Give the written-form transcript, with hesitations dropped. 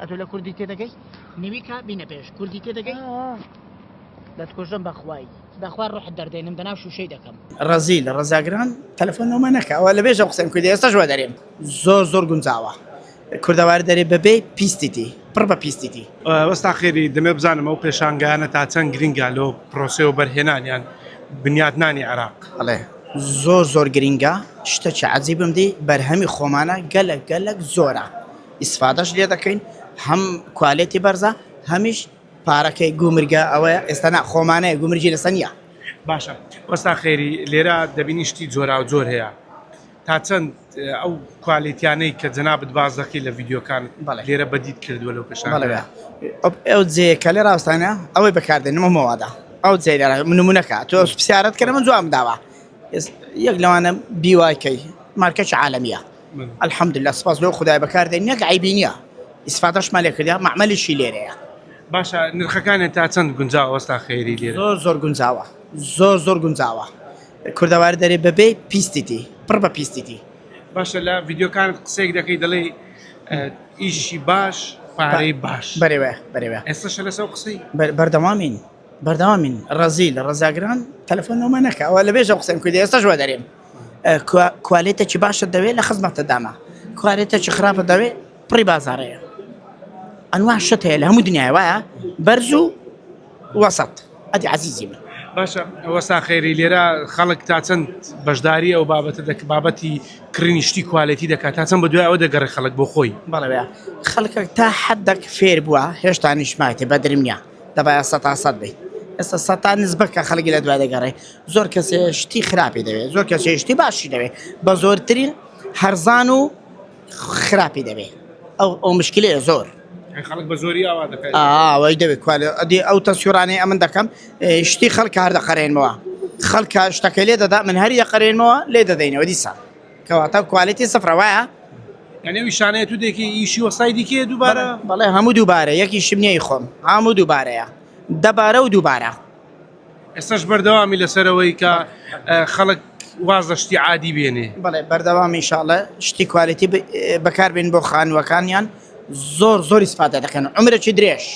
ئەتۆ لە کوردی تێدەگەی نویکە بینە پێش کوردی تێدەگەی دەتکۆژم بەخوای بەخوا ڕۆح دەردێنم بەناو شوشەی دەکەم ڕزیل ڕزاگران تەلەفۆنەوەمە نەکەوە لە بێژە قسەم کردی ئێستا ژوە دەرێم زۆر گونجاوە کوردەوار دەرێ بەبێ پیستیتی پڕ بە پیستیتی وەستا خێری دەمێ بزانم ئەو پێشانگانە تا چەند گرنگە لەو پرۆسێ و بەرهێنانیان بنیادنانی عراق ئەڵێ زۆر گرینگە شتێکی عەجیبم دی بەرهەمی خۆمانە گەلک زۆرە ئیسفادەش لێ دەکەین هەم کوالێتی بەرزە هەمیش پارەکەی گومرگە ئەوەیە ئێستا نا خۆمانەیە گومرجی لەسەر نییە باشە وەستا خێری لێرە دەبینی شتی جۆرا و جۆر هەیە تا چەند ئەو کوالیتیانەی کە جەنابەت باز دەکەی لە ڤیددیۆکان لێرە بەدیت کردووە لەو پێشان ئەو جێکە لێ ڕاستانە ئەوەی بەکاردێنمە مەوادا ئەو جێ نمونونەکە تۆ پرسیارەت کە من جوام داوە یەک لەوانە بیواکەی مارکەش عالەمیە الحەمدلله سپاس بۆ خدای بەکاردێن یەک عیبی نییە ئیسفادەشمان لێ کردیا معمەلیشی لێرەیە باشە نرخەکانێت تا چەند گونجاوە وەستا خێری لێرە زۆر گونجاوە زۆر گونجاوە کوردەوار دەرێ بەبێ پیستیتی پڕ بە پیستیتی باشە لە ڤیددیۆکانت قسێک دەکەی دەڵێ ئیشی باش پارەی باش بەرێوە ئێستاشە لەسەر قسەی بەردەوامین ڕزیل ڕزاگران تەلەفۆنەوەمە نەکەوە لە بێژە قسەم کردی ئێستا ژوە دەرێم کوالێتێکی باشە دەوێت لە خزمەتە داما کوالێتێکی خراپە دەوێت پڕی بازارەیە ئەنواع شت هەیە لە هەموو دنیای وایە بەرز و وەسەط ئەدی عەزیزی من باشە وەستا خێری لێرە خەڵک تا چەند بەشداری ئەو بابەتی کڕینی شتی کوالەتی دەکات تا چەند بە دوای ئەوە دەگەڕێ خەڵک بۆ خۆی بەڵێ خەڵکە تا حەدێک فێر بووە هێشتا نیشمایەتی بەدرم نییە دەبایە 100 بێت ئێستا 100 نسبەکە خەڵکی لە دوای دەگەڕێ زۆر کەسێ شتی خراپی دەوێت زۆر کەسێ شتی باشی دەوێت بە زۆرترین هەرزان و خراپی دەوێت ئەو مشکلەیە زۆر خەڵک بە زۆری ئاوا دەکات ئەوەی دەوێت ئەدی ئەو تەسیۆرانەی ئەمن دەکەم شتی خەڵکە هەر دەقەرێنمەوە خەڵکە شتەکە لێ دەدا من هەر یەقەرێنمەوە لێ دەدەینەوە دیسان کەواتە کوالێتی سەفرە وایە یعنی ویشانەیە تو دێکی ئیشی وەسای دیکێ دووبارە بەڵێ هەموو دووبارە یەکی شمنیەی خۆم هەموو دووبارەیە دەبارە و دووبارە ئێستاش بەردەوامی لەسەرەوەی کە خەڵک واز لە شتی عادی بێنێ بەڵێ بەردەوام ئینشاءڵڵا شتی کوالێتی بەکاربێن بۆ خانووەکانیان زۆر ئیسفادە دەکەن عمرێکی درێژ